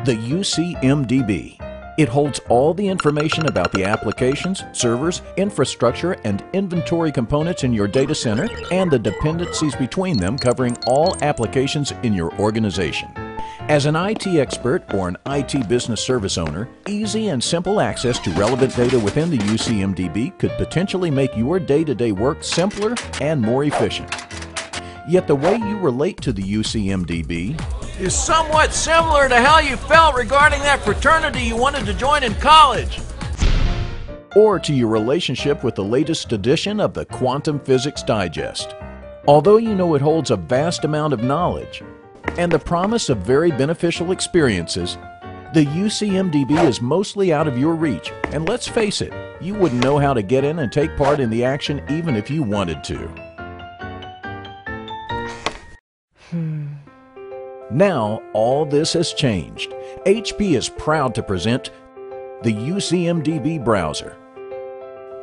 The UCMDB. It holds all the information about the applications, servers, infrastructure, and inventory components in your data center and the dependencies between them, covering all applications in your organization. As an IT expert or an IT business service owner, easy and simple access to relevant data within the UCMDB could potentially make your day-to-day work simpler and more efficient. Yet the way you relate to the UCMDB is somewhat similar to how you felt regarding that fraternity you wanted to join in college. Or to your relationship with the latest edition of the Quantum Physics Digest. Although you know it holds a vast amount of knowledge and the promise of very beneficial experiences, the UCMDB is mostly out of your reach, and let's face it, you wouldn't know how to get in and take part in the action even if you wanted to. Now, all this has changed. HP is proud to present the UCMDB Browser,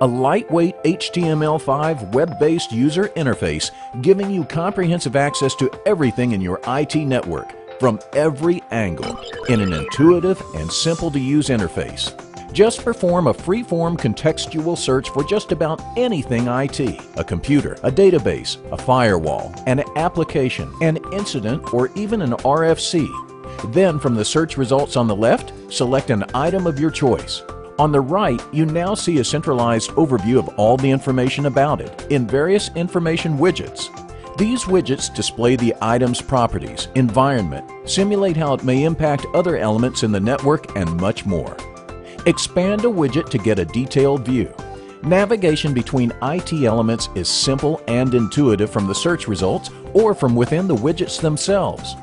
a lightweight HTML5 web-based user interface giving you comprehensive access to everything in your IT network from every angle in an intuitive and simple-to-use interface. Just perform a free-form contextual search for just about anything IT: a computer, a database, a firewall, an application, an incident, or even an RFC. Then, from the search results on the left, select an item of your choice. On the right, you now see a centralized overview of all the information about it in various information widgets. These widgets display the item's properties, environment, simulate how it may impact other elements in the network, and much more. Expand a widget to get a detailed view. Navigation between IT elements is simple and intuitive from the search results or from within the widgets themselves.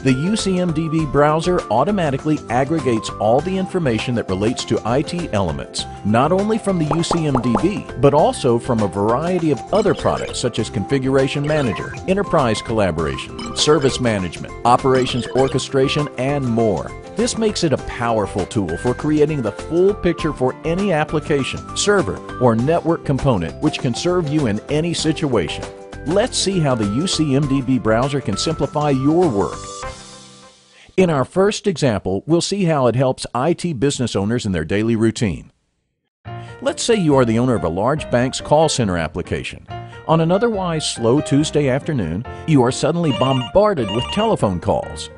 The UCMDB browser automatically aggregates all the information that relates to IT elements, not only from the UCMDB, but also from a variety of other products such as Configuration Manager, Enterprise Collaboration, Service Management, Operations Orchestration, and more. This makes it a powerful tool for creating the full picture for any application, server, or network component which can serve you in any situation. Let's see how the UCMDB browser can simplify your work. In our first example, we'll see how it helps IT business owners in their daily routine. Let's say you are the owner of a large bank's call center application. On an otherwise slow Tuesday afternoon, you are suddenly bombarded with telephone calls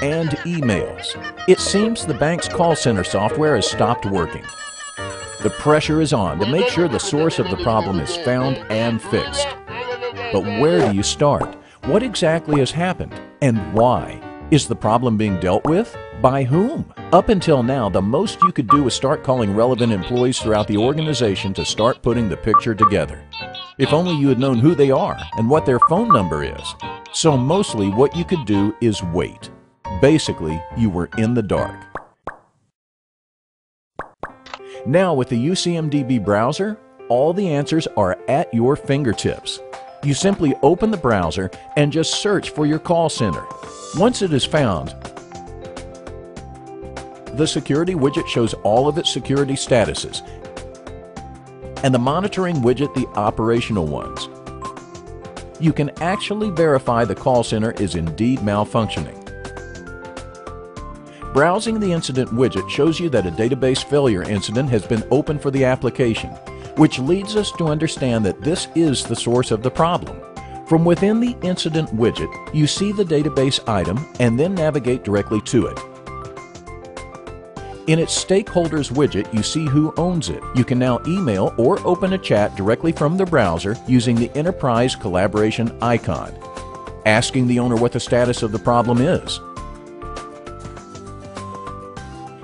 and emails. It seems the bank's call center software has stopped working. The pressure is on to make sure the source of the problem is found and fixed. But where do you start? What exactly has happened, and why? Is the problem being dealt with? By whom? Up until now, the most you could do was start calling relevant employees throughout the organization to start putting the picture together. If only you had known who they are and what their phone number is. So mostly what you could do is wait. Basically, you were in the dark. Now with the UCMDB browser, all the answers are at your fingertips. You simply open the browser and just search for your call center. Once it is found, the security widget shows all of its security statuses, and the monitoring widget the operational ones. You can actually verify the call center is indeed malfunctioning. Browsing the incident widget shows you that a database failure incident has been opened for the application, which leads us to understand that this is the source of the problem. From within the incident widget, you see the database item and then navigate directly to it. In its Stakeholders widget, you see who owns it. You can now email or open a chat directly from the browser using the Enterprise Collaboration icon, asking the owner what the status of the problem is.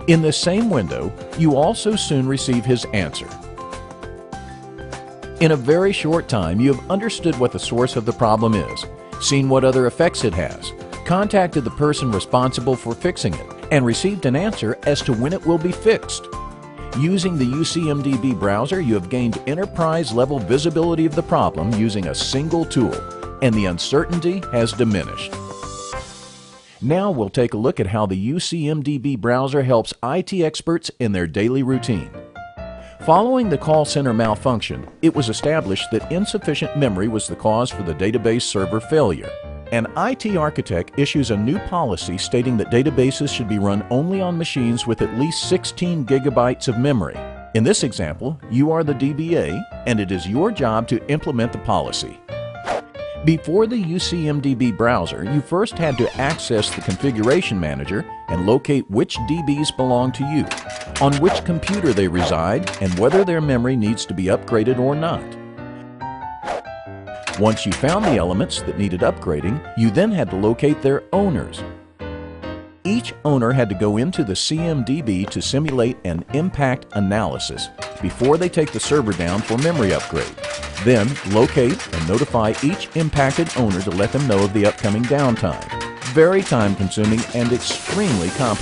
In the same window, you also soon receive his answer. In a very short time, you have understood what the source of the problem is, seen what other effects it has, contacted the person responsible for fixing it, and received an answer as to when it will be fixed. Using the UCMDB browser, you have gained enterprise-level visibility of the problem using a single tool, and the uncertainty has diminished. Now we'll take a look at how the UCMDB browser helps IT experts in their daily routine. Following the call center malfunction, it was established that insufficient memory was the cause for the database server failure. An IT architect issues a new policy stating that databases should be run only on machines with at least 16 gigabytes of memory. In this example, you are the DBA, and it is your job to implement the policy. Before the UCMDB browser, you first had to access the Configuration Manager and locate which DBs belong to you, on which computer they reside, and whether their memory needs to be upgraded or not. Once you found the elements that needed upgrading, you then had to locate their owners. Each owner had to go into the CMDB to simulate an impact analysis before they take the server down for memory upgrade. Then locate and notify each impacted owner to let them know of the upcoming downtime. Very time-consuming and extremely complicated.